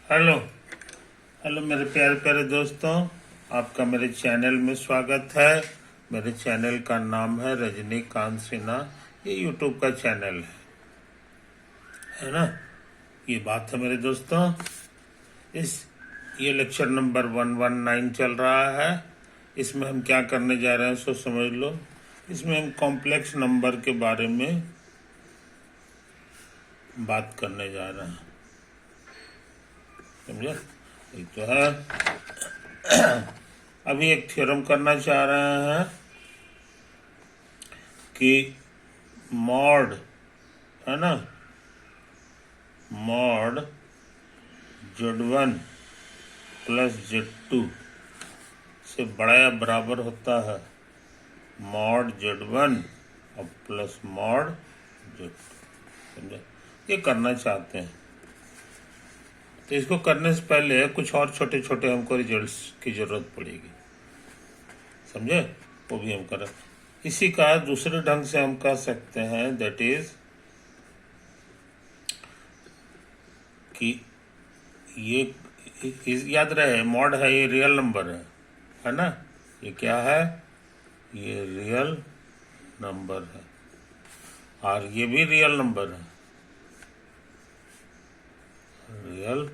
Hello hello मेरे प्यारे प्यारे दोस्तों, आपका मेरे चैनल में स्वागत है। मेरे चैनल का नाम है रजनीकांत सिन्हा। ये यूट्यूब का चैनल है ना। ये बात है मेरे दोस्तों, इस ये लेक्चर नंबर 119 चल रहा है। इसमें हम क्या करने जा रहे हैं सो समझ लो। इसमें हम कॉम्प्लेक्स नंबर के बारे में बात करने जा रहे हैं, समझे। ये तो है। अभी एक थ्योरम करना चाह रहे हैं कि मॉड, है ना, मॉड Z1 प्लस Z2 से बड़ा या बराबर होता है मॉड Z1 और प्लस मॉड Z2, समझे। ये करना चाहते हैं, तो इसको करने से पहले कुछ और छोटे छोटे हमको रिजल्ट्स की जरूरत पड़ेगी, समझे। वो भी हम करें। इसी का दूसरे ढंग से हम कह सकते हैं, दैट इज कि ये याद रहे मॉड है, ये रियल नंबर है ना। ये क्या है, ये रियल नंबर है और ये भी रियल नंबर है, रियल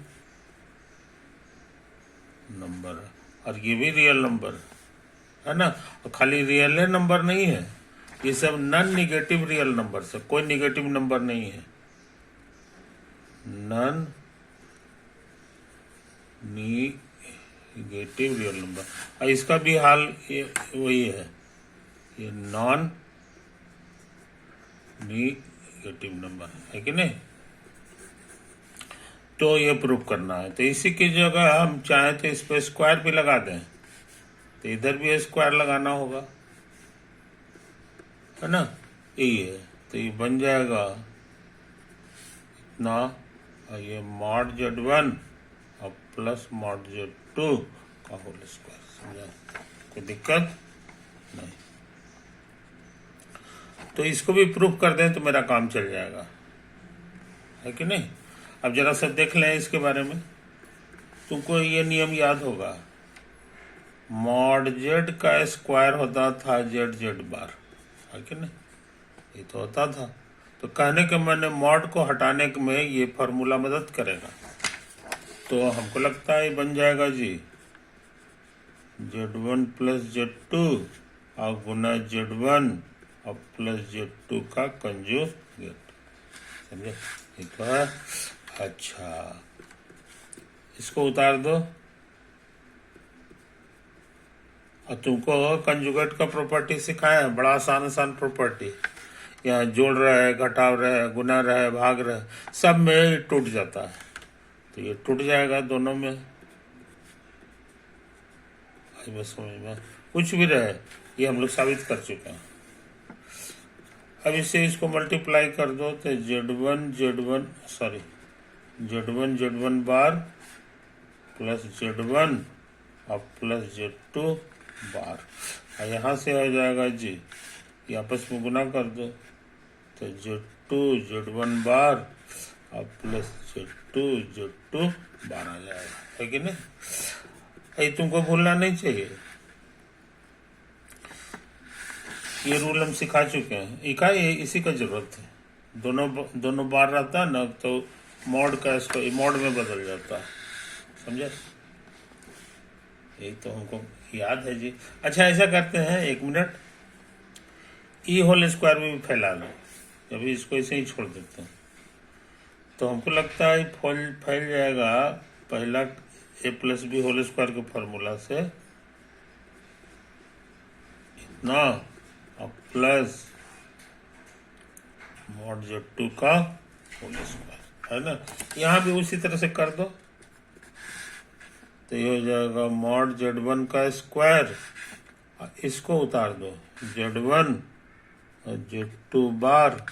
नंबर है और ये भी रियल नंबर है ना। और खाली रियल नंबर नहीं है, ये सब नॉन निगेटिव रियल नंबर है, कोई निगेटिव नंबर नहीं है, नॉन निगेटिव रियल नंबर। और इसका भी हाल ये वही है, नॉन निगेटिव नंबर है कि नहीं। तो ये प्रूव करना है, तो इसी की जगह हम चाहें तो इस पर स्क्वायर भी लगा दें, तो इधर भी स्क्वायर लगाना होगा, है ना। यही है, तो ये बन जाएगा इतना, और ये मॉड Z1 और प्लस मॉड Z2 का होल स्क्वायर, समझा। कोई दिक्कत नहीं। तो इसको भी प्रूफ कर दें तो मेरा काम चल जाएगा, है कि नहीं। अब जरा सा देख लें इसके बारे में। तुमको ये नियम याद होगा, मॉड Z का स्क्वायर होता था Z बार, है कि नहीं। ये तो होता था, तो कहने के मैंने मॉड को हटाने में ये फॉर्मूला मदद करेगा। तो हमको लगता है ये बन जाएगा जी Z1 प्लस Z2 और गुना Z1 और प्लस Z2 का कंजुगेट, समझे। ये तो है। अच्छा, इसको उतार दो और तुमको कंजुगेट का प्रॉपर्टी सिखाया है, बड़ा आसान आसान प्रॉपर्टी। यहाँ जोड़ रहे, घटाव रहे, गुना रहे, भाग रहे, सब में ये टूट जाता है, तो ये टूट जाएगा दोनों में। बस समझ में, कुछ भी रहे, ये हम लोग साबित कर चुके हैं। अब इससे इसको मल्टीप्लाई कर दो तो Z1 बार प्लस Z1 और प्लस Z2 बार, और यहाँ से हो जाएगा जी, ये आपस में गुना कर दो तो Z1 बार और प्लस Z2 बार आ जाएगा, है कि नहीं। ये तुमको भूलना नहीं चाहिए, ये रूल हम सिखा चुके हैं। इसी का जरूरत है, दोनों बार रहता है ना, तो मॉड का इसको मॉड में बदल जाता है, समझे। यही तो हमको याद है जी। अच्छा, ऐसा करते हैं, 1 मिनट, ई होल स्क्वायर में भी फैला लो। अभी इसको ऐसे ही छोड़ देते हैं, तो हमको लगता है फैल जाएगा पहला a plus B whole square के फॉर्मूला से, इतना और प्लस मॉड Z2 का होल स्क्वायर, है ना। यहाँ भी उसी तरह से कर दो, तो ये हो जाएगा मॉड Z1 का स्क्वायर, इसको उतार दो Z1 और Z2 बार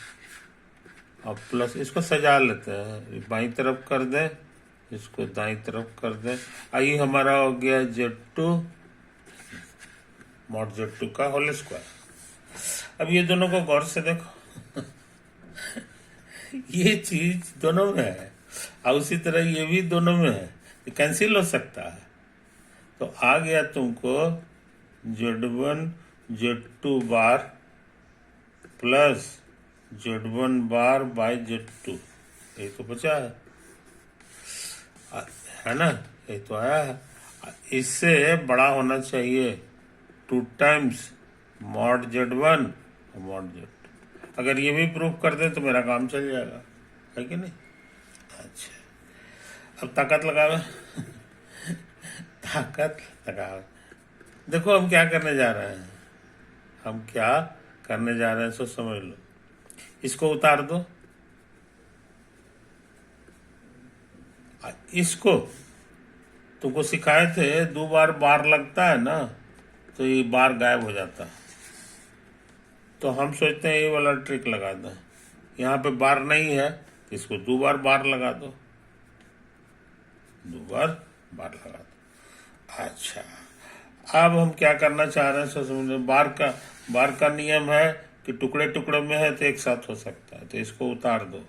और प्लस, इसको सजा लेते हैं, बाईं तरफ कर दें, इसको दाईं तरफ कर दें। आई हमारा हो गया Z2 मॉड Z2 का होल स्क्वायर। अब ये दोनों को गौर से देखो, ये चीज दोनों में है, और उसी तरह ये भी दोनों में है, कैंसिल हो सकता है। तो आ गया तुमको Z1 Z2 bar plus Z1 bar by Z2, ये तो बचा है ना, ये तो आया है। इससे बड़ा होना चाहिए 2 टाइम्स मॉड Z1 और मॉड Z2। अगर ये भी प्रूफ कर दे तो मेरा काम चल जाएगा, है कि नहीं। अच्छा, अब ताकत लगावे ताकत लगावे। देखो हम क्या करने जा रहे हैं, हम क्या करने जा रहे हैं सो समझ लो। इसको उतार दो, इसको तुमको सिखाए थे 2 बार बार लगता है ना, तो ये बार गायब हो जाता है। तो हम सोचते हैं ये वाला ट्रिक लगा दें। यहाँ पे बार नहीं है, इसको 2 बार बार लगा दो, 2 बार बार लगा दो। अच्छा, अब हम क्या करना चाह रहे हैं सो समझो। बार का नियम है कि टुकड़े टुकड़े में है तो एक साथ हो सकता है, तो इसको उतार दो।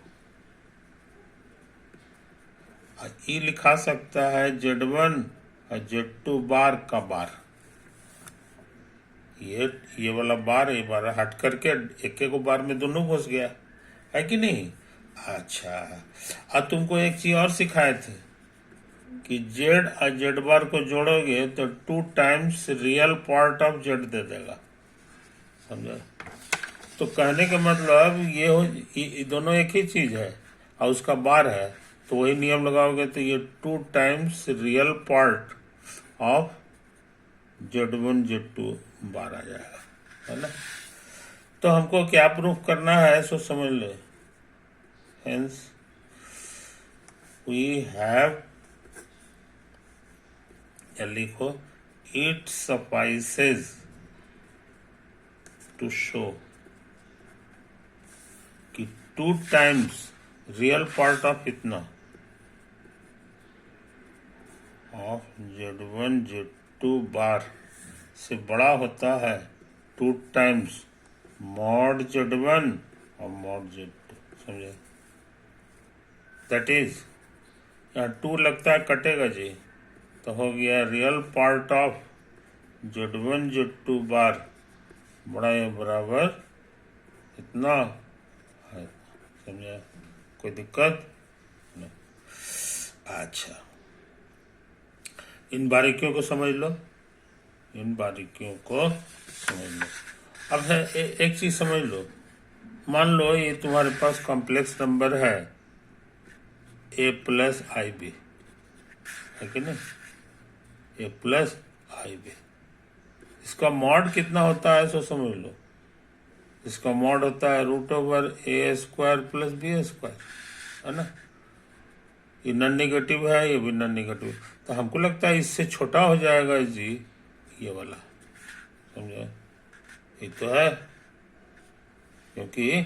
ये लिखा सकता है Z1 और Z2 बार का बार। ये वाला बार, ये बार हट करके एक एक बार में दोनों घुस गया, है कि नहीं। अच्छा, अब तुमको एक चीज और सिखाए थे कि Z और Z बार को जोड़ोगे तो 2 times real part of Z दे देगा, समझा। तो कहने का मतलब ये दोनों एक ही चीज है और उसका बार है, तो वही नियम लगाओगे तो ये 2 times real part of Z1 Z2 बार आ जाएगा, है ना। तो हमको क्या प्रूफ करना है सो समझ लो। हेंस वी हैव, या लिखो, इट सफाइसेस टू शो कि 2 टाइम्स रियल पार्ट ऑफ इतना ऑफ Z1 Z2 बार से बड़ा होता है 2 टाइम्स मॉड Z1 और मॉड Z2, समझे। दैट इज, यहाँ 2 लगता है कटेगा जी, तो हो गया real part of Z1 Z2 बार बड़ा या बराबर इतना है, समझे। कोई दिक्कत नहीं। अच्छा, इन बारीकियों को समझ लो, इन बारीकियों को समझ लो। अब है एक चीज समझ लो। मान लो ये तुम्हारे पास कॉम्प्लेक्स नंबर है a प्लस आई बी, है कि नहीं, a प्लस आई बी। इसका मॉड कितना होता है सो समझ लो। इसका मॉड होता है √a² प्लस b², है ना। ये नॉन नेगेटिव है, ये भी नॉन नेगेटिव, तो हमको लगता है इससे छोटा हो जाएगा जी ये वाला, समझे। ये तो है क्योंकि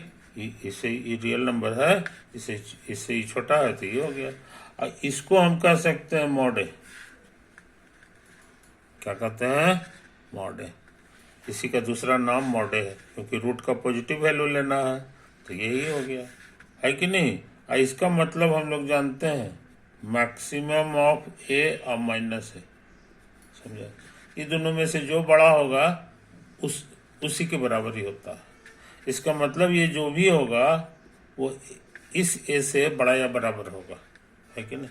इससे ये रियल नंबर है, इससे ये छोटा है तो ये हो गया। और इसको हम कह सकते हैं मॉड ए। क्या कहते हैं, मॉड ए। इसी का दूसरा नाम मॉड ए है क्योंकि रूट का पॉजिटिव वैल्यू लेना है, तो यही हो गया, है कि नहीं। और इसका मतलब हम लोग जानते हैं मैक्सिमम ऑफ ए और माइनस ए, समझा। ये दोनों में से जो बड़ा होगा उसी के बराबर ही होता है। इसका मतलब ये जो भी होगा वो इस ए से बड़ा या बराबर होगा, है कि नहीं।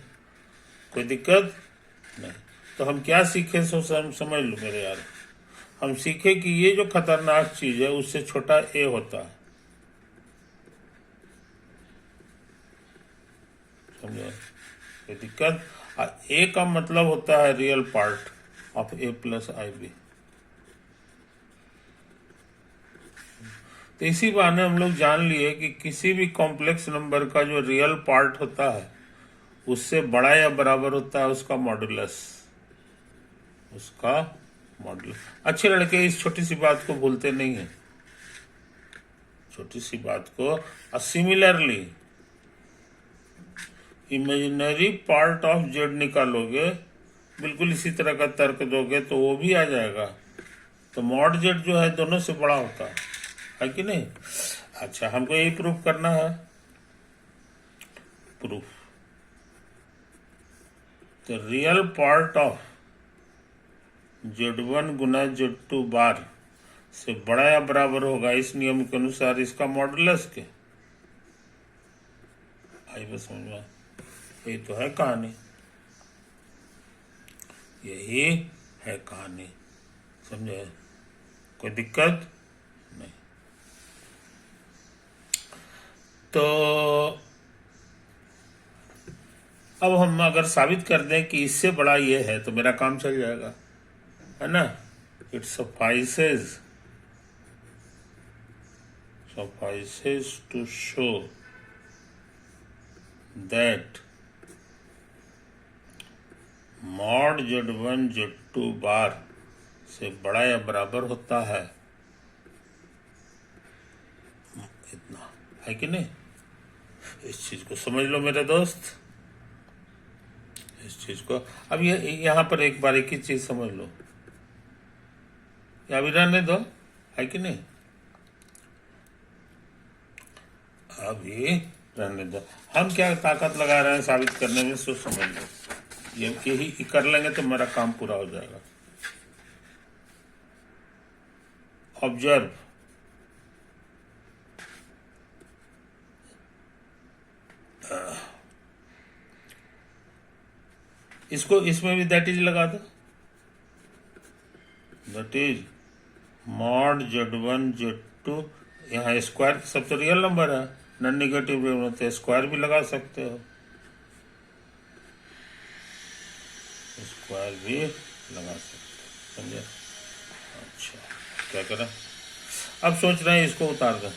कोई दिक्कत नहीं। तो हम क्या सीखे सो समझ लो मेरे यार। हम सीखे कि ये जो खतरनाक चीज है उससे छोटा ए होता है, समझे। कोई दिक्कत। ए का मतलब होता है real part of a plus I B. तो इसी बहाने हम लोग जान लिए कि किसी भी कॉम्प्लेक्स नंबर का जो रियल पार्ट होता है उससे बड़ा या बराबर होता है उसका मॉडुलस, उसका मॉडुलस। अच्छे लड़के इस छोटी सी बात को भूलते नहीं है, छोटी सी बात को। Similarly imaginary part of Z निकालोगे, बिल्कुल इसी तरह का तर्क दोगे तो वो भी आ जाएगा। तो मॉड जेड जो है दोनों से बड़ा होता है कि नहीं। अच्छा, हमको यही प्रूफ करना है। प्रूफ तो real part of Z1 Guna Z2 बार से बड़ा या बराबर होगा इस नियम के अनुसार इसका मॉडुलस के। आई बस समझ में, यही तो है कहानी, यही है कहानी, समझे? कोई दिक्कत नहीं। तो अब हम अगर साबित कर दें कि इससे बड़ा ये है तो मेरा काम चल जाएगा, है ना? It suffices to show that mod Z1 Z2 बार से बड़ा या बराबर होता है, इतना है कि नहीं? इस चीज को समझ लो मेरे दोस्त, इस चीज को। अब ये यहाँ पर एक बारीकी चीज समझ लो, या भी रहने दो, है कि नहीं? अभी रहने दो। हम क्या ताकत लगा रहे हैं साबित करने में, सो समझ लो। यही कर लेंगे तो मेरा काम पूरा हो जाएगा। ऑब्जर्व, इसको इसमें भी दैट इज लगा दो, that is mod Z1 Z2, यहाँ स्क्वायर सब तो रियल नंबर है, नॉन नेगेटिव में तो स्क्वायर भी लगा सकते हो, स्क्वायर भी लगा सकते हो, समझे? अच्छा, क्या करें? अब सोच रहे हैं इसको उतार दें।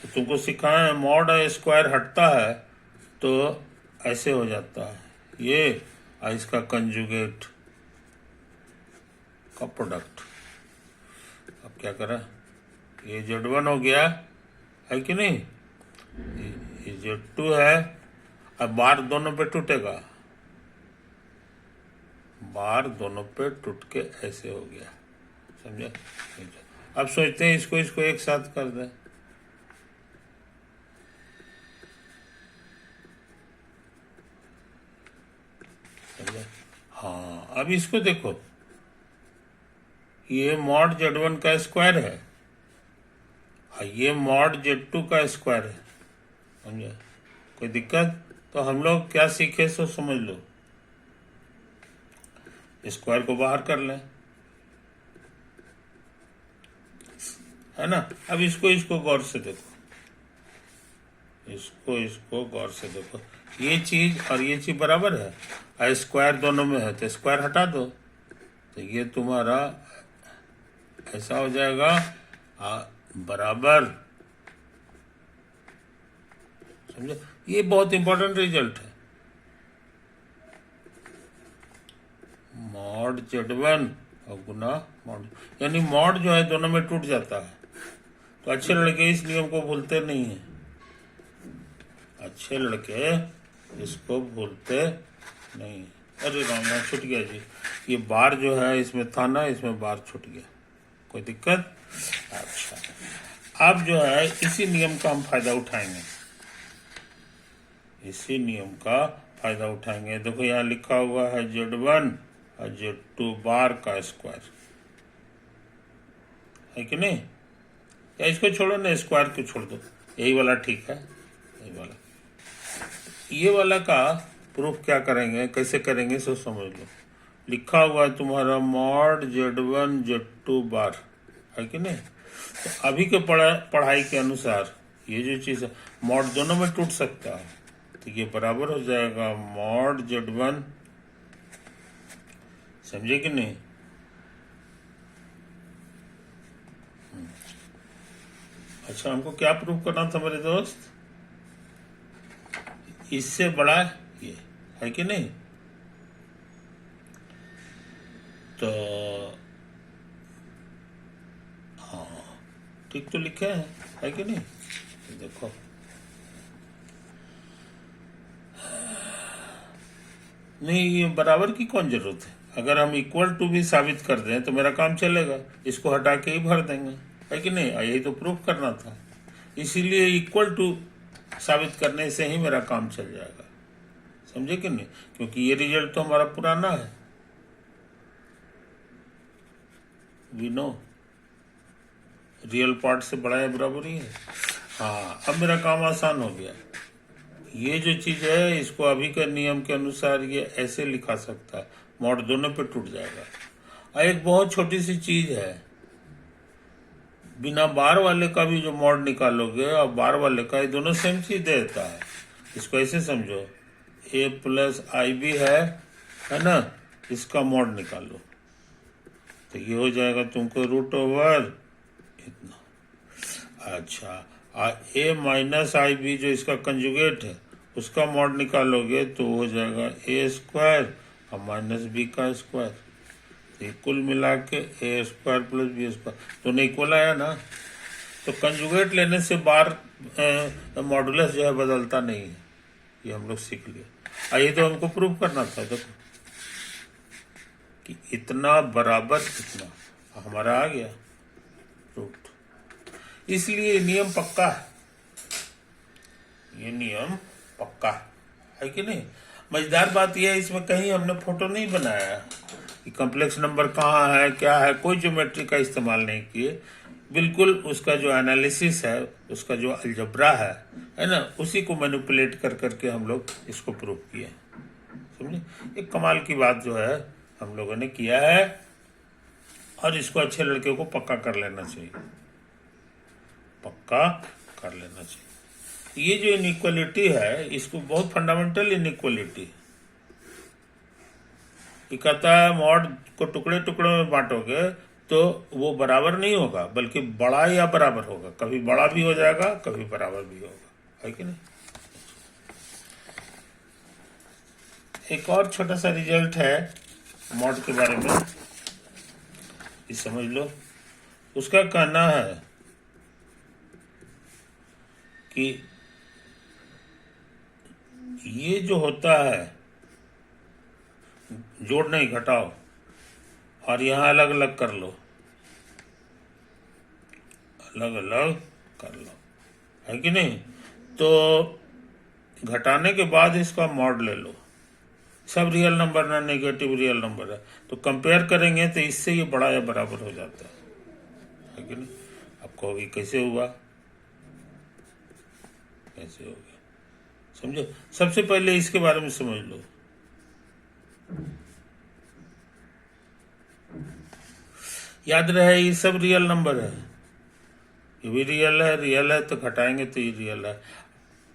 तो तुमको सिखाया है मॉड स्क्वायर हटता है तो ऐसे हो जाता है, ये इसका कंजुगेट का प्रोडक्ट। अब क्या करें? ये Z1 हो गया, है कि नहीं? ये Z2 है। अब बार दोनों पे टूटेगा, बार दोनों पे टूट के ऐसे हो गया, समझे? अब सोचते हैं इसको एक साथ कर दें। समझे? हाँ, अब इसको देखो, ये मॉड Z1 का स्क्वायर है, ये मॉड Z2 का स्क्वायर है, समझे? कोई दिक्कत? तो हम लोग क्या सीखे सो समझ लो, स्क्वायर को बाहर कर लें, है ना? अब इसको गौर से देखो, इसको गौर से देखो, ये चीज और ये चीज बराबर है, स्क्वायर दोनों में है तो स्क्वायर हटा दो, तो ये तुम्हारा ऐसा हो जाएगा बराबर, समझे? ये बहुत इंपॉर्टेंट रिजल्ट है। मॉड Z1 और गुना मॉड, यानी मॉड जो है दोनों में टूट जाता है। तो अच्छे लड़के इस नियम को भूलते नहीं हैं, अच्छे लड़के इसको भूलते नहीं। अरे राम राम, छूट गया जी, ये बार जो है इसमें था ना, इसमें बार छूट गया, कोई दिक्कत? अच्छा, अब जो है इसी नियम का हम फायदा उठाएंगे, इसी नियम का फायदा उठाएंगे। देखो यहाँ लिखा हुआ है Z1 और Z2 बार का स्क्वायर, है कि नहीं? या इसको छोड़ो ना, स्क्वायर को छोड़ दो, यही वाला ठीक है, यही वाला। ये वाला का प्रूफ क्या करेंगे, कैसे करेंगे सो समझ लो। लिखा हुआ है तुम्हारा मॉड Z1 Z2 बार, है कि नहीं? तो अभी के पढ़ाई के अनुसार ये जो चीज है, मॉड दोनों में टूट सकता है, तो ये बराबर हो जाएगा मॉड Z1, समझे कि नहीं? अच्छा, हमको क्या प्रूफ करना था मेरे दोस्त? इससे बड़ा ये, है कि नहीं? तो हाँ, ठीक तो लिखे है कि नहीं? तो देखो, नहीं, ये बराबर की कौन जरूरत है? अगर हम इक्वल टू भी साबित कर दें तो मेरा काम चलेगा, इसको हटा के ही भर देंगे, है कि नहीं? यही तो प्रूफ करना था, इसीलिए इक्वल टू साबित करने से ही मेरा काम चल जाएगा, समझे कि नहीं? क्योंकि ये रिजल्ट तो हमारा पुराना है, वी नो रियल पार्ट से बड़ा या बराबर ही है। हाँ, अब मेरा काम आसान हो गया। ये जो चीज है इसको अभी के नियम के अनुसार ये ऐसे लिखा सकता है, मॉड दोनों पे टूट जाएगा। और एक बहुत छोटी सी चीज है, बिना बार वाले का भी जो मॉड निकालोगे और बार वाले का, ये दोनों सेम चीज देता है। इसको ऐसे समझो, a प्लस आई बी है ना, इसका मॉड निकालो तो ये हो जाएगा तुमको रूट ओवर इतना। अच्छा, a माइनस आई बी जो इसका कंजुगेट है उसका मॉड निकालोगे तो हो जाएगा a स्क्वायर और माइनस बी का स्क्वायर। तो कुल मिला के a square plus B square दोनों इक्वल आया ना। तो कंजुगेट लेने से बार मॉडुलस जो है बदलता नहीं है, ये हम लोग सीख लिए। ये तो हमको प्रूव करना था, देखो कि इतना बराबर इतना हमारा आ गया रूट। इसलिए नियम पक्का है, ये नियम पक्का है कि नहीं? मजेदार बात यह है, इसमें कहीं हमने फोटो नहीं बनाया कि कॉम्प्लेक्स नंबर कहाँ है क्या है, कोई ज्योमेट्री का इस्तेमाल नहीं किए। बिल्कुल उसका जो एनालिसिस है, उसका जो अलजबरा है ना, उसी को मैनिपुलेट कर करके हम लोग इसको प्रूव किए, समझे? एक कमाल की बात जो है हम लोगों ने किया है, और इसको अच्छे लड़के को पक्का कर लेना चाहिए, पक्का कर लेना चाहिए। ये जो इनइक्वालिटी है, इसको बहुत फंडामेंटल इनइक्वालिटी है। ये कहता है मॉड को टुकड़े टुकड़े में बांटोगे तो वो बराबर नहीं होगा, बल्कि बड़ा या बराबर होगा। कभी बड़ा भी हो जाएगा, कभी बराबर भी होगा, है कि नहीं? एक और छोटा सा रिजल्ट है मॉड के बारे में, ये समझ लो। उसका कहना है कि ये जो होता है जोड़ नहीं घटाओ, और यहां अलग अलग कर लो, अलग अलग कर लो, है कि नहीं? तो घटाने के बाद इसका मॉड ले लो, सब रियल नंबर ना नेगेटिव रियल नंबर है, तो कंपेयर करेंगे तो इससे ये बड़ा या बराबर हो जाता है कि नहीं? आप कहोगे कैसे हुआ, कैसे हो गया? समझो, सबसे पहले इसके बारे में समझ लो। याद रहे ये सब रियल नंबर है, ये भी रियल है तो घटाएंगे तो ये रियल है,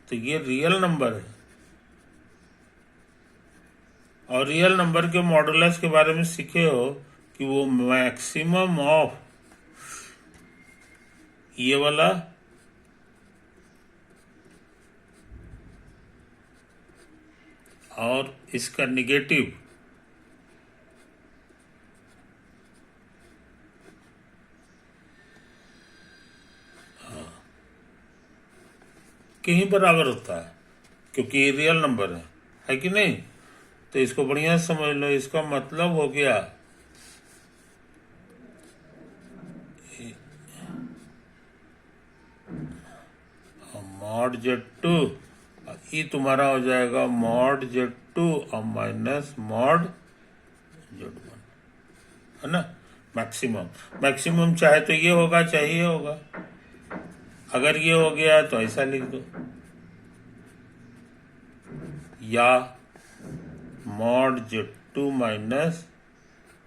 तो ये रियल नंबर है। और रियल नंबर के मॉडुलस के बारे में सीखे हो कि वो मैक्सिमम ऑफ ये वाला और इसका निगेटिव कहीं बराबर होता है, क्योंकि ये रियल नंबर है कि नहीं? तो इसको बढ़िया समझ लो। इसका मतलब हो गया मॉड Z2, ये तुम्हारा हो जाएगा मॉड Z2 और माइनस मॉड Z1, है ना? मैक्सिमम चाहे तो ये होगा चाहे ये होगा। अगर ये हो गया तो ऐसा लिख दो, या mod Z2 minus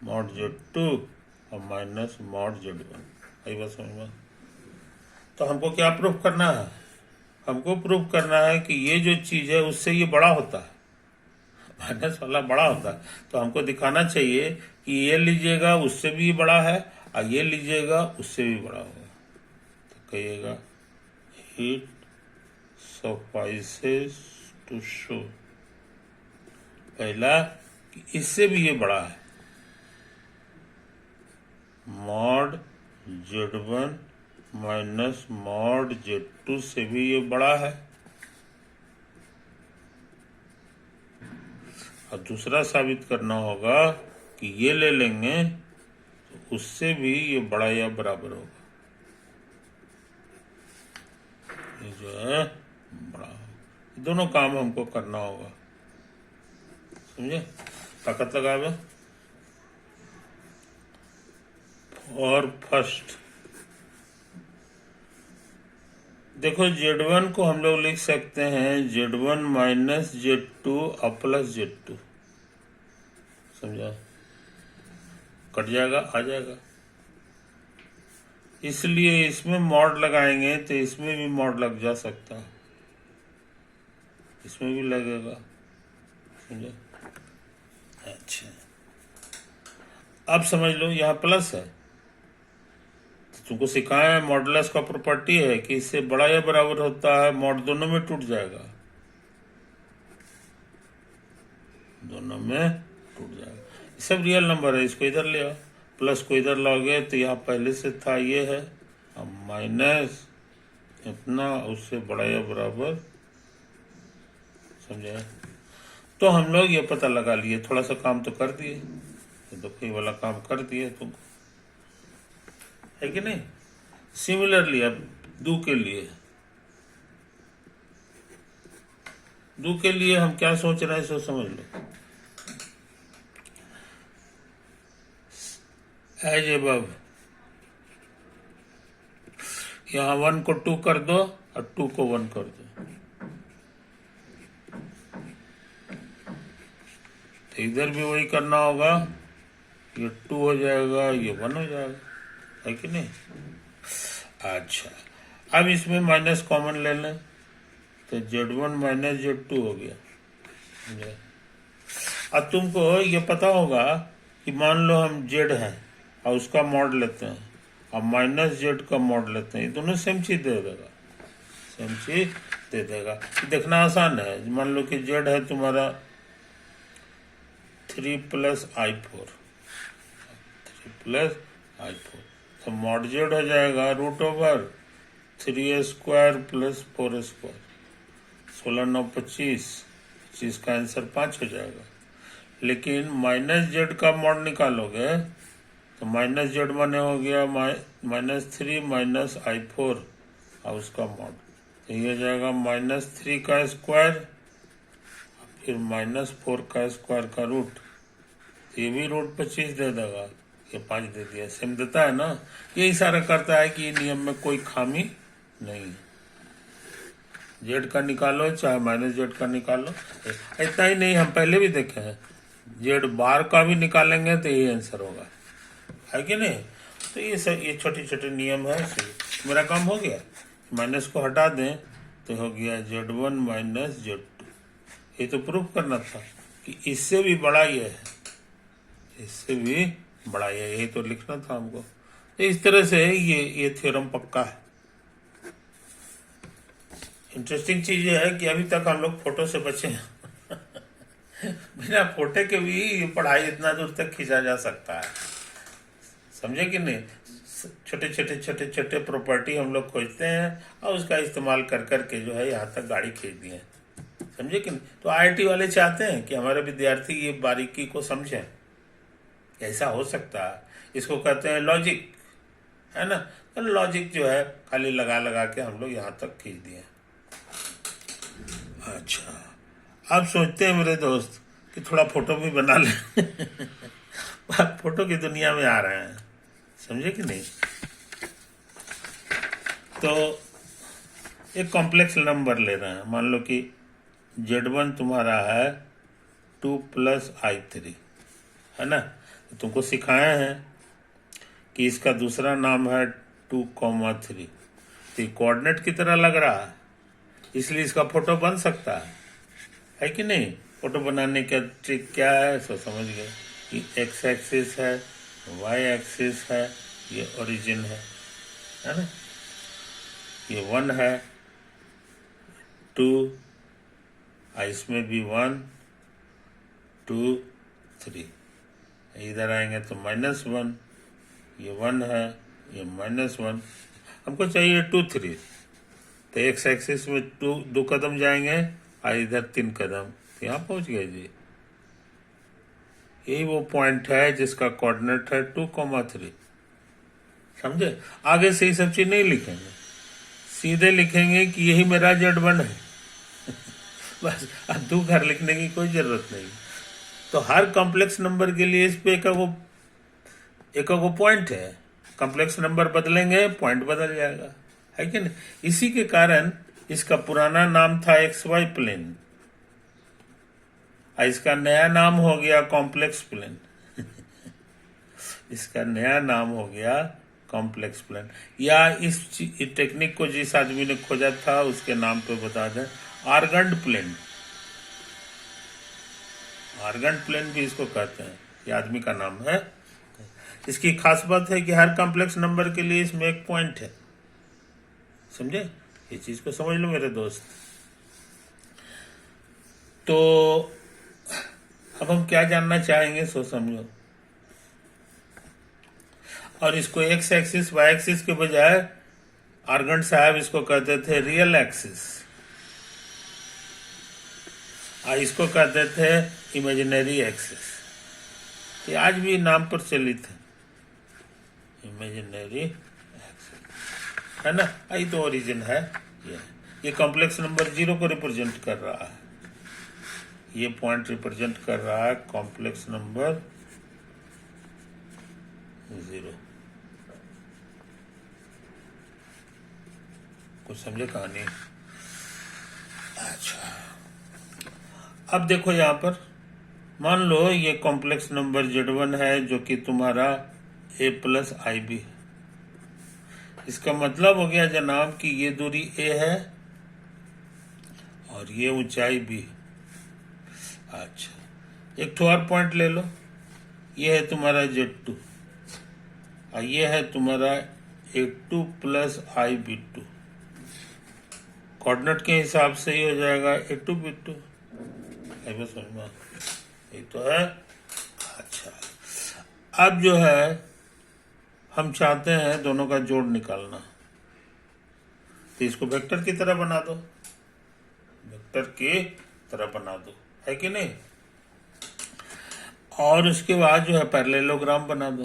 mod Z2 और माइनस मॉड Z1। आई बात समझ में? तो हमको क्या प्रूफ करना है? हमको प्रूफ करना है कि ये जो चीज है उससे ये बड़ा होता है, माइनस वाला बड़ा होता है। तो हमको दिखाना चाहिए कि ये लीजिएगा उससे भी बड़ा है और ये लीजिएगा उससे भी बड़ा होगा। तो कहिएगा इट suffices टू शो, पहला कि इससे भी ये बड़ा है, mod Z1 minus mod Z2 से भी ये बड़ा है। और दूसरा साबित करना होगा कि ये ले लेंगे तो उससे भी ये बड़ा या बराबर होगा, ये जो है बड़ा दोनों काम हमको करना होगा, समझे। ताकत लगावे। और फर्स्ट देखो, Z1 को हम लोग लिख सकते हैं Z1 माइनस Z2 और प्लस Z2, समझा। कट जाएगा, आ जाएगा। इसलिए इसमें मॉड लगाएंगे तो इसमें भी मॉड लग जा सकता है, इसमें भी लगेगा, समझा। अच्छा, अब समझ लो यहाँ प्लस है, तो तुमको सिखाया है मॉडुलस का प्रॉपर्टी है कि इससे बड़ा या बराबर होता है, मॉड दोनों में टूट जाएगा, दोनों में टूट जाएगा। ये सब रियल नंबर है, इसको इधर ले आओ, प्लस को इधर लाओगे तो यहाँ पहले से था ये है, अब माइनस इतना उससे बड़ा या बराबर, समझे। तो हम लोग ये पता लगा लिए, थोड़ा सा काम तो कर दिए, तो कोई वाला काम कर दिए तुमको, है कि नहीं। सिमिलरली अब दो के लिए हम क्या सोच रहे हैं, सो समझ लो। एज एबव, यहाँ 1 को 2 कर दो और 2 को 1 कर दो, तो इधर भी वही करना होगा, ये 2 हो जाएगा, ये 1 हो जाएगा, है कि नहीं। अच्छा, अब इसमें माइनस कॉमन ले लें, तो Z1 माइनस Z2 हो गया। अब तुमको ये पता होगा कि मान लो हम Z है और उसका मॉड लेते हैं और माइनस Z का मॉड लेते हैं, ये दोनों सेम चीज दे देगा, सेम चीज दे देगा। देखना आसान है, मान लो कि Z है तुम्हारा 3 प्लस I4, 3 प्लस I4, तो मॉड Z हो जाएगा root over 3 square plus 4 square, 16 9 25, 25 का आंसर 5 हो जाएगा। लेकिन माइनस Z का मॉड निकालोगे तो माइनस Z माने हो गया -3 माइनस I4 और उसका मॉड, तो ये हो जाएगा -3 का स्क्वायर फिर -4 का स्क्वायर का रूट, तो ये भी रूट 25 दे देगा, ये 5 दे दिया, सेम देता है ना। ये इशारा करता है कि नियम में कोई खामी नहीं है, Z का निकालो चाहे माइनस Z का निकालो। इतना ही नहीं, हम पहले भी देखे हैं, Z बार का भी निकालेंगे तो यही आंसर होगा, है कि नहीं। तो ये छोटे छोटे नियम है। मेरा काम हो गया, माइनस को हटा दें तो हो गया Z1 माइनस Z2। ये तो प्रूफ करना था कि इससे भी बड़ा ये है, इससे भी बड़ा ये, यही तो लिखना था हमको। तो इस तरह से ये थ्योरम पक्का है। इंटरेस्टिंग चीज ये है कि अभी तक हम लोग फोटो से बचे हैं बिना फोटो के भी ये पढ़ाई इतना दूर तक खींचा जा सकता है, समझे कि नहीं। छोटे छोटे प्रॉपर्टी हम लोग खोजते हैं और उसका इस्तेमाल कर करके जो है यहाँ तक गाड़ी खींच दी है, समझे कि नहीं। तो IIT वाले चाहते हैं कि हमारे विद्यार्थी ये बारीकी को समझें, ऐसा हो सकता है, इसको कहते हैं लॉजिक, है ना। तो लॉजिक जो है खाली लगा लगा के हम लोग यहाँ तक खींच दिए। अच्छा, अब सोचते हैं मेरे दोस्त कि थोड़ा फोटो भी बना ले फोटो की दुनिया में आ रहे हैं, समझे कि नहीं। तो एक कॉम्प्लेक्स नंबर ले रहे हैं, मान लो कि Z1 तुम्हारा है 2 प्लस I3, है ना। तो तुमको सिखाया है कि इसका दूसरा नाम है 2,3, तो कोऑर्डिनेट की तरह लग रहा है, इसलिए इसका फोटो बन सकता है कि नहीं। फोटो बनाने का ट्रिक क्या है, सो समझ गए कि X एक्सिस है, Y एक्सिस है, ये ओरिजिन है ना। ये 1 है, 2, इसमें भी 1 2 3, इधर आएंगे तो -1, ये 1 है, ये -1, हमको चाहिए 2 3, तो X एक्सिस में 2 कदम जाएंगे और इधर 3 कदम, तो यहाँ पहुंच गए जी। यही वो पॉइंट है जिसका कोऑर्डिनेट है 2,3, समझे। आगे से ये सब चीज नहीं लिखेंगे, सीधे लिखेंगे कि यही मेरा Z1 है बस अब 2 घर लिखने की कोई जरूरत नहीं। तो हर कॉम्प्लेक्स नंबर के लिए इस पे एक पॉइंट है। कॉम्प्लेक्स नंबर बदलेंगे पॉइंट बदल जाएगा, है कि नहीं? इसी के कारण इसका पुराना नाम था एक्स वाई प्लेन, इसका नया नाम हो गया कॉम्प्लेक्स प्लेन। इसका नया नाम हो गया कॉम्प्लेक्स प्लेन। या इस टेक्निक को जिस आदमी ने खोजा था उसके नाम पे बता दें, आर्गंड प्लेन। आर्गंड प्लेन भी इसको कहते हैं, ये आदमी का नाम है। इसकी खास बात है कि हर कॉम्प्लेक्स नंबर के लिए इसमें एक पॉइंट है। समझे? ये चीज को समझ लो मेरे दोस्त। तो अब हम क्या जानना चाहेंगे सो समझो। और इसको एक्स एक्सिस वाई एक्सिस के बजाय आर्गंड साहब इसको कहते थे रियल एक्सिस, और इसको कहते थे इमेजिनरी एक्सिस। ये आज भी नाम पर चलित है, इमेजिनरी एक्सिस, है ना? यही तो ओरिजिन है। ये कॉम्प्लेक्स नंबर 0 को रिप्रेजेंट कर रहा है। ये पॉइंट रिप्रेजेंट कर रहा है कॉम्प्लेक्स नंबर 0। कुछ समझे कहानी? अच्छा, अब देखो यहां पर मान लो ये कॉम्प्लेक्स नंबर Z1 है जो कि तुम्हारा a प्लस आई बी है। इसका मतलब हो गया जनाब कि ये दूरी a है और ये ऊंचाई b है। अच्छा, एक तो और पॉइंट ले लो, ये है तुम्हारा Z2 और ये है तुम्हारा A2 प्लस आई B2। कोऑर्डिनेट के हिसाब से ही हो जाएगा A2 B2। ये तो है। अच्छा, अब जो है हम चाहते हैं दोनों का जोड़ निकालना, तो इसको वेक्टर की तरह बना दो, वेक्टर की तरह बना दो, है कि नहीं? और उसके बाद जो है पैरेललोग्राम बना दो,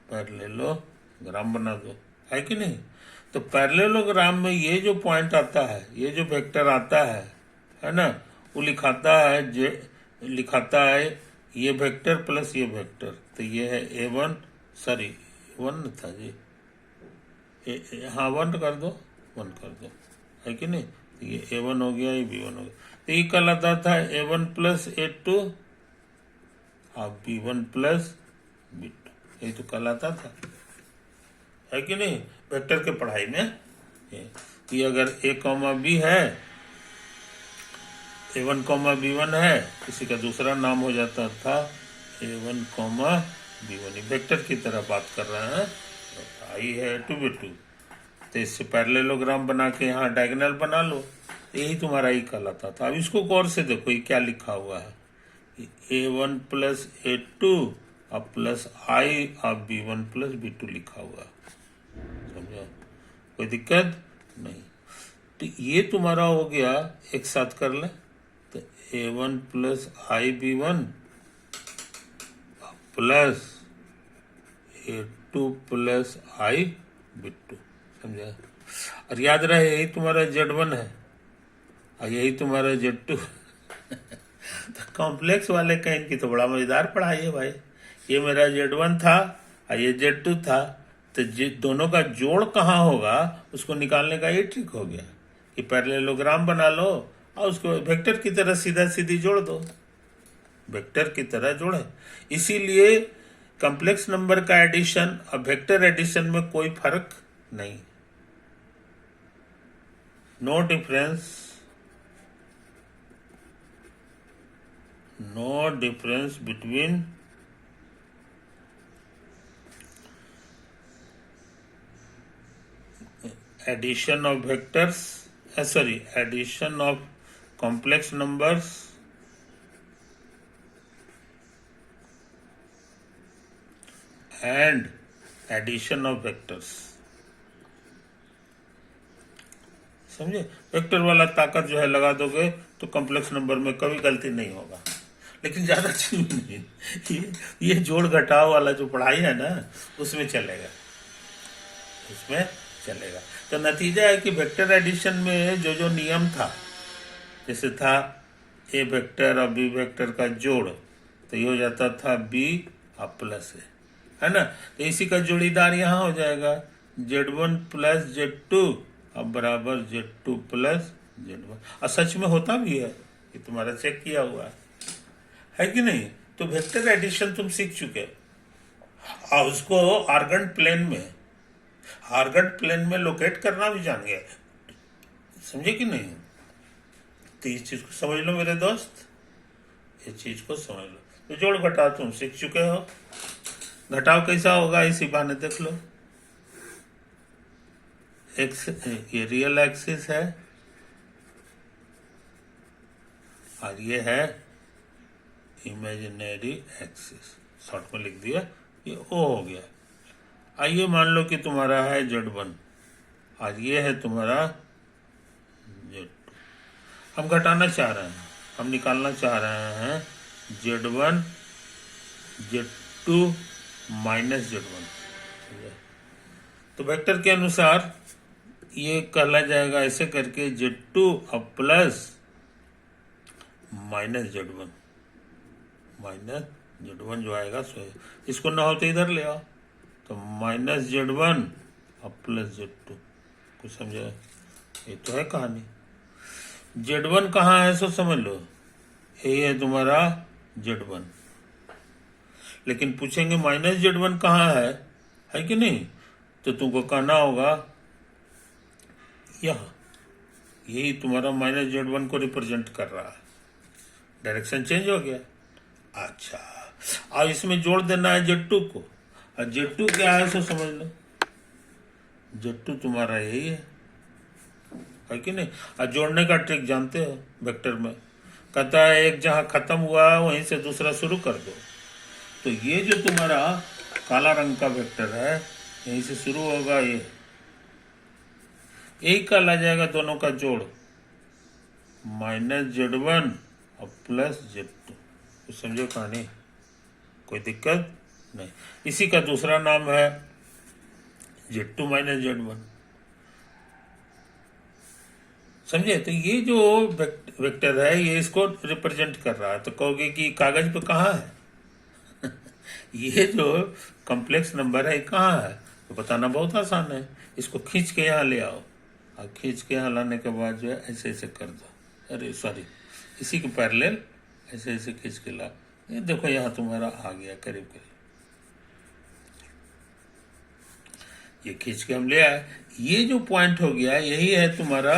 पैरेललोग्राम बना दो, है कि नहीं? तो पैरेललोग्राम में ये जो पॉइंट आता है, ये जो वेक्टर आता है ना, वो लिखाता है ये वेक्टर प्लस ये वेक्टर। तो ये है A1, सॉरी 1 था जी, हाँ 1 कर दो, है कि नहीं? तो ये A1 हो गया, ये B1 हो गया। तो ये कहलाता था A1 प्लस A2 और B1 प्लस B2, ये तो कहलाता था, है कि नहीं? वेक्टर के पढ़ाई में ये अगर A, B है, A1, B1 है, इसी का दूसरा नाम हो जाता था A1, B1। वेक्टर की तरह बात कर रहे हैं। आई है A2 B2, तो इससे पैरेललोग्राम बना के यहाँ डायगोनल बना लो, यही तुम्हारा ही कहलाता था। अब इसको गौर से देखो, ये क्या लिखा हुआ है, A1 प्लस A2 और प्लस आई और B1 प्लस B2 लिखा हुआ है। समझो? कोई दिक्कत नहीं। तो ये तुम्हारा हो गया, एक साथ कर ले, तो A1 प्लस आई B1 प्लस A2 प्लस आई B2। समझा? और याद रहे यही तुम्हारा Z1 है और यही तुम्हारा Z2। तो कॉम्प्लेक्स वाले का इनकी तो बड़ा मजेदार पढ़ाई है भाई। ये मेरा Z1 था और ये Z2 था, तो दोनों का जोड़ कहाँ होगा उसको निकालने का ये ट्रिक हो गया कि पैरेललोग्राम बना लो और उसको वेक्टर की तरह सीधा सीधी जोड़ दो, वेक्टर की तरह जोड़े। इसीलिए कॉम्प्लेक्स नंबर का एडिशन और वेक्टर एडिशन में कोई फर्क नहीं, no difference between addition of vectors, addition of complex numbers and addition of vectors। समझे? वेक्टर वाला ताकत जो है लगा दोगे तो कॉम्प्लेक्स नंबर में कभी गलती नहीं होगा, लेकिन ज्यादा चीज नहीं। ये जोड़ घटाव वाला जो पढ़ाई है ना उसमें चलेगा, तो नतीजा है कि वेक्टर एडिशन में जो नियम था, जैसे था ए वेक्टर और बी वेक्टर का जोड़, तो ये हो जाता था बी और प्लस है ना। तो इसी का जोड़ीदार यहाँ हो जाएगा Z1 प्लस Z2 अब बराबर Z2 प्लस Z1। और सच में होता भी है, ये तुम्हारा चेक किया हुआ है कि नहीं। तो वेक्टर एडिशन तुम सीख चुके और उसको आर्गन प्लेन में लोकेट करना भी जान गए, समझे कि नहीं। तो इस चीज को समझ लो मेरे दोस्त, इस चीज को समझ लो। तो जोड़ घटाव तुम सीख चुके हो, घटाव कैसा होगा इसी बहाने देख लो। एक्स ये रियल एक्सिस है और ये है इमेजिनरी एक्सिस, शॉर्ट में लिख दिया, ये ओ हो गया। आइए मान लो कि तुम्हारा है Z1 और ये है तुम्हारा Z2। हम घटाना चाह रहे हैं, हम निकालना चाह रहे हैं Z1 Z2 माइनस Z1। तो वेक्टर के अनुसार ये कहला जाएगा ऐसे करके Z2 अब प्लस माइनस Z1 जो आएगा सो इसको ना हो तो इधर ले आओ, तो माइनस Z1 अब प्लस Z2। कुछ समझा, ये तो है कहानी। Z1 कहाँ है सो समझ लो, यही है तुम्हारा Z1। लेकिन पूछेंगे माइनस Z1 कहाँ है कि नहीं, तो तुमको कहना होगा यहाँ, यही तुम्हारा माइनस Z1 को रिप्रेजेंट कर रहा है, डायरेक्शन चेंज हो गया। अच्छा, अब इसमें जोड़ देना है Z2 को, और Z2 क्या है सो समझ लो, Z2 तुम्हारा यही है कि नहीं। और जोड़ने का ट्रिक जानते हो वेक्टर में, कहता है एक जहां खत्म हुआ वहीं से दूसरा शुरू कर दो। तो ये जो तुम्हारा काला रंग का वेक्टर है यहीं से शुरू होगा, ये एक का ला जाएगा दोनों का जोड़, माइनस Z1 और प्लस Z2। तो समझो कहानी, कोई दिक्कत नहीं। इसी का दूसरा नाम है Z2 माइनस Z1, समझे। तो ये जो वेक्टर है ये इसको रिप्रेजेंट कर रहा है। तो कहोगे कि कागज पे कहाँ है ये जो कॉम्प्लेक्स नंबर है कहाँ है, तो बताना बहुत आसान है। इसको खींच के यहाँ ले आओ, और खींच के यहाँ लाने के बाद जो है ऐसे ऐसे कर दो, अरे सॉरी इसी के पैरेलल ऐसे ऐसे खींच के ला, ये देखो यहाँ तुम्हारा आ गया करीब करीब, ये खींच के हम ले आए। ये जो पॉइंट हो गया यही है तुम्हारा